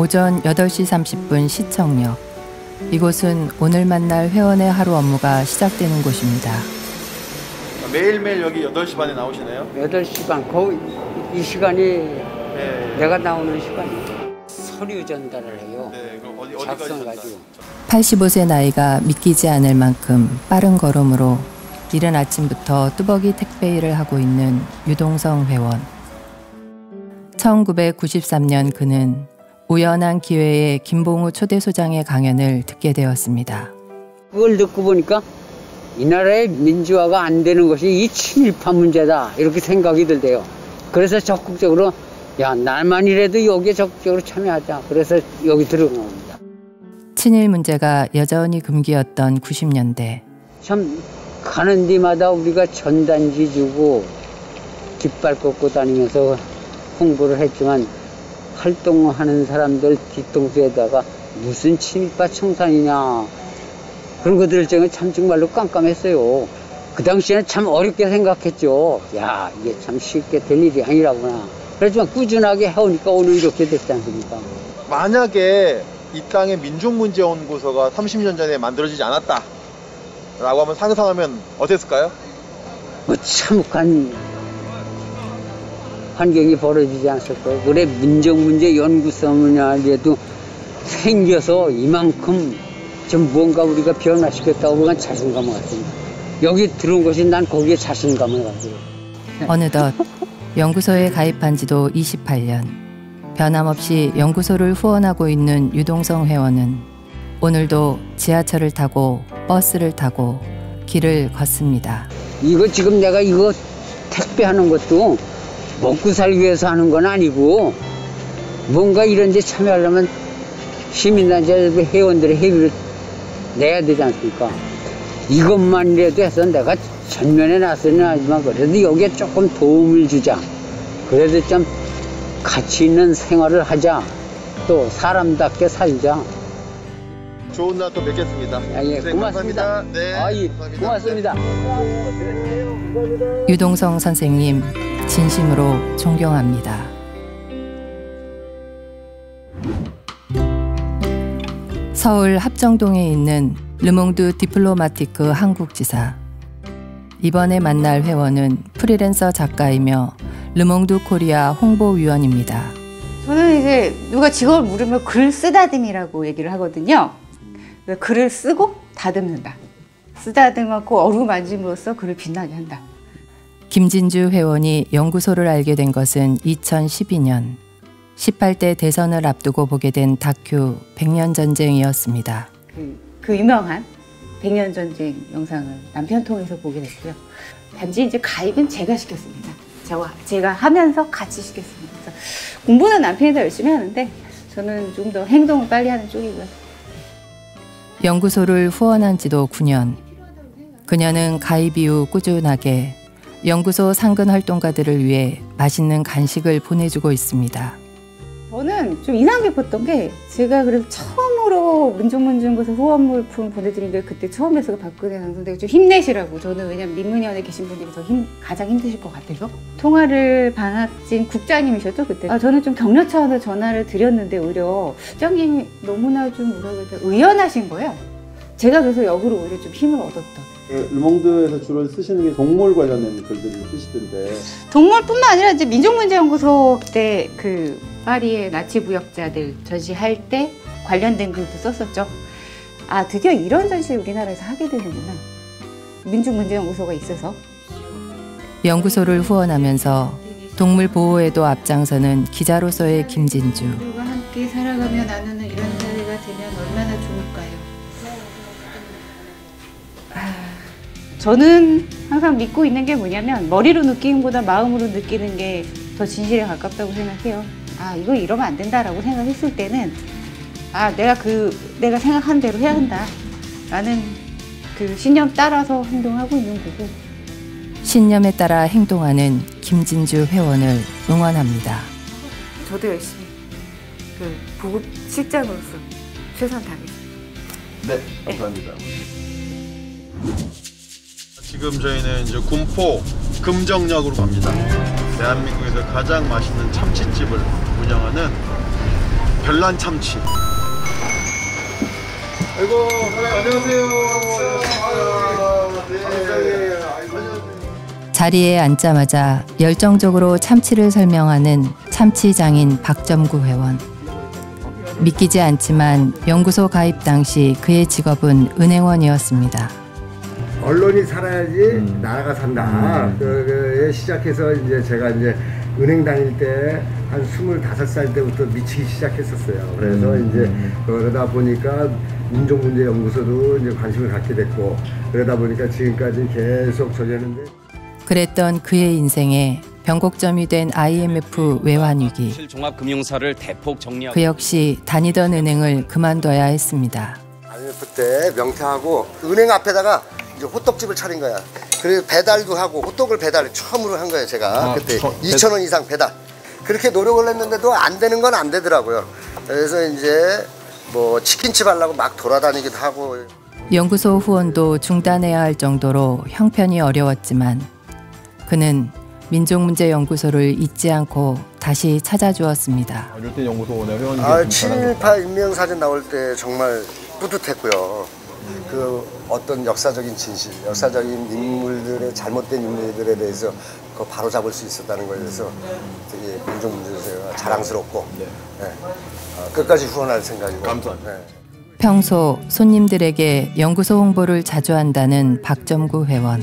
오전 8시 30분 시청역. 이곳은 오늘 만날 회원의 하루 업무가 시작되는 곳입니다. 매일매일 여기 8시 반에 나오시나요? 8시 반, 거의 이 시간이 네. 내가 나오는 시간이에요. 서류 전달을 해요. 네, 그럼 어디까지 작성해가지고. 85세 나이가 믿기지 않을 만큼 빠른 걸음으로 이른 아침부터 뚜벅이 택배 일을 하고 있는 유동성 회원. 1993년 그는 우연한 기회에 김봉우 초대소장의 강연을 듣게 되었습니다. 그걸 듣고 보니까 이 나라의 민주화가 안 되는 것이 이 친일파 문제다 이렇게 생각이 들대요. 그래서 적극적으로 야 날만이라도 여기에 적극적으로 참여하자. 그래서 여기 들어간 겁니다. 친일 문제가 여전히 금기였던 90년대. 참 가는 데마다 우리가 전단지 주고 깃발 꽂고 다니면서 홍보를 했지만 활동하는 사람들 뒤통수에다가 무슨 친일파 청산이냐 그런 것들을 참 정말로 깜깜했어요. 그 당시에는 참 어렵게 생각했죠. 야 이게 참 쉽게 될 일이 아니라구나. 그렇지만 꾸준하게 해오니까 오늘 이렇게 됐지 않습니까? 만약에 이 땅에 민족문제연구소가 30년 전에 만들어지지 않았다 라고 한번 상상하면 어땠을까요? 참혹한 환경이 벌어지지 않았을까요? 그래 민족문제연구소만이라도 생겨서 이만큼 좀 뭔가 우리가 변화시켰다고 그건 자신감을 가집니다. 여기 들어온 것이 난 거기에 자신감을 가져요. 어느덧 연구소에 가입한 지도 28년. 변함없이 연구소를 후원하고 있는 유동성 회원은 오늘도 지하철을 타고 버스를 타고 길을 걷습니다. 이거 지금 내가 이거 택배하는 것도 먹고 살기 위해서 하는 건 아니고 뭔가 이런 데 참여하려면 시민단체 회원들의 회비를 내야 되지 않습니까? 이것만이라도 해서 내가 전면에 나서는 하지만 그래도 여기에 조금 도움을 주자. 그래도 좀 가치 있는 생활을 하자. 또 사람답게 살자. 좋은 날 또 뵙겠습니다. 예, 고맙습니다. 네, 고맙습니다. 유동성 선생님 진심으로 존경합니다. 서울 합정동에 있는 르몽드 디플로마티크 한국지사. 이번에 만날 회원은 프리랜서 작가이며 르몽드 코리아 홍보위원입니다. 저는 이제 누가 직업을 물으면 글 쓰다듬이라고 얘기를 하거든요. 글을 쓰고 다듬는다. 쓰다듬고 어루만짐으로써 글을 빛나게 한다. 김진주 회원이 연구소를 알게 된 것은 2012년. 18대 대선을 앞두고 보게 된 다큐 100년 전쟁이었습니다. 그 유명한 100년 전쟁 영상을 남편 통해서 보게 됐고요. 단지 이제 가입은 제가 시켰습니다. 제가 하면서 같이 시켰습니다. 그래서 공부는 남편이 더 열심히 하는데 저는 좀 더 행동을 빨리 하는 쪽이고요. 연구소를 후원한 지도 9년. 그녀는 가입 이후 꾸준하게 연구소 상근 활동가들을 위해 맛있는 간식을 보내주고 있습니다. 저는 좀 인상 깊었던 게 제가 그래서 처음으로 민족문제연구소 후원물품 보내드린 게 그때 처음 뵀어요. 박근혜 당선되고 좀 힘내시라고. 저는 왜냐면 민문위원회 계신 분들이 가장 힘드실 것 같아서. 통화를 방학진 국장님이셨죠 그때. 저는 좀 격려 차원으로 전화를 드렸는데 오히려 국장님이 너무나 좀 뭐라 그럴까 의연하신 거예요. 제가 그래서 역으로 오히려 좀 힘을 얻었던. 르몽드에서 주로 쓰시는 게 동물 관련된 글들을 쓰시던데. 동물뿐만 아니라 이제 민족문제연구소 그때 그 파리의 나치 부역자들 전시할 때 관련된 글도 썼었죠. 아 드디어 이런 전시를 우리나라에서 하게 되는구나. 민족문제연구소가 있어서. 연구소를 후원하면서 동물 보호에도 앞장서는 기자로서의 김진주. 동물과 함께 살아가며 나누는 이런 사회가 되면 얼마나 좋을까요? 저는 항상 믿고 있는 게 뭐냐면 머리로 느끼는 것보다 마음으로 느끼는 게 더 진실에 가깝다고 생각해요. 이거 이러면 안 된다라고 생각했을 때는 내가 생각한 대로 해야 한다 라는 그 신념 따라서 행동하고 있는 거고. 신념에 따라 행동하는 김진주 회원을 응원합니다. 저도 열심히 그 보급 실장으로서 최선 다하겠습니다. 네, 감사합니다. 지금 저희는 이제 군포 금정역으로 갑니다. 대한민국에서 가장 맛있는 참치집을 운영하는 별난 참치. 아이고, 안녕하세요. 자리에 앉자마자 열정적으로 참치를 설명하는 참치장인 박점구 회원. 믿기지 않지만 연구소 가입 당시 그의 직업은 은행원이었습니다. 언론이 살아야지 나라가 산다. 그에 시작해서 이제 제가 이제 은행 다닐 때 한 25살 때부터 미치기 시작했었어요. 그래서 이제 그러다 보니까 민족문제연구소도 이제 관심을 갖게 됐고 그러다 보니까 지금까지 계속 저기 했는데. 그랬던 그의 인생에 변곡점이 된 IMF 외환위기. 종합금융사를 대폭 정리하고 그 역시 다니던 은행을 그만둬야 했습니다. IMF 때 명태하고 은행 앞에다가 이제 호떡집을 차린 거야. 그래서 배달도 하고 호떡을 배달 처음으로 한 거예요. 제가 그때 2,000원 이상 배달. 그렇게 노력을 했는데도 안 되는 건 안 되더라고요. 그래서 이제 뭐 치킨집 하려고 막 돌아다니기도 하고. 연구소 후원도 중단해야 할 정도로 형편이 어려웠지만 그는 민족문제연구소를 잊지 않고 다시 찾아주었습니다. 이럴 때 연구소원에 회원이 7.18 인명사진 나올 때 정말 뿌듯했고요. 그 어떤 역사적인 진실, 역사적인 인물들의 잘못된 인물들에 대해서 그거 바로 잡을 수 있었다는 거에 대해서 되게 민족문제연구소가 자랑스럽고 끝까지 후원할 생각이고. 감사합니다. 평소 손님들에게 연구소 홍보를 자주 한다는 박점구 회원.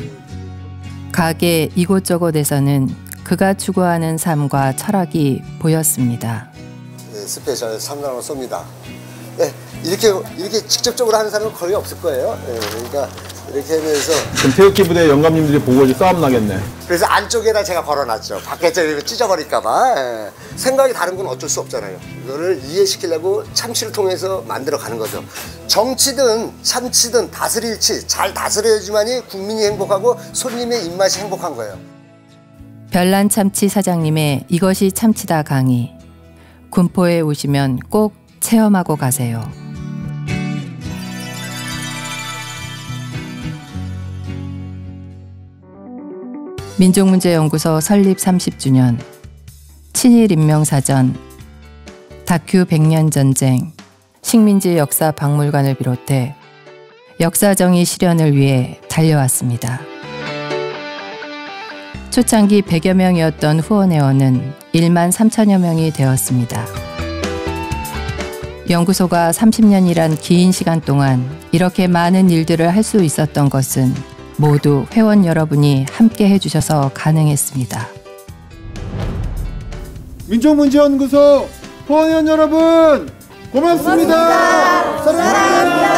가게 이곳저곳에서는 그가 추구하는 삶과 철학이 보였습니다. 스페셜 3,000원 쏩니다. 이렇게 직접적으로 하는 사람은 거의 없을 거예요. 그러니까 이렇게 하면서. 그럼 태극기 부대 영감님들이 보고 이제 싸움 나겠네. 그래서 안쪽에다 제가 걸어놨죠. 밖에서 찢어버릴까봐. 생각이 다른 건 어쩔 수 없잖아요. 이거를 이해시키려고 참치를 통해서 만들어 가는 거죠. 정치든 참치든 다스릴지 잘 다스려야지만이 국민이 행복하고 손님의 입맛이 행복한 거예요. 별난 참치 사장님의 이것이 참치다 강의. 군포에 오시면 꼭 체험하고 가세요. 민족문제연구소 설립 30주년, 친일인명사전, 다큐 100년 전쟁, 식민지 역사 박물관을 비롯해 역사정의 실현을 위해 달려왔습니다. 초창기 100여 명이었던 후원회원은 1만 3천여 명이 되었습니다. 연구소가 30년이란 긴 시간 동안 이렇게 많은 일들을 할 수 있었던 것은 모두 회원 여러분이 함께 해주셔서 가능했습니다. 민족문제연구소 후원회원 여러분 고맙습니다. 사랑합니다.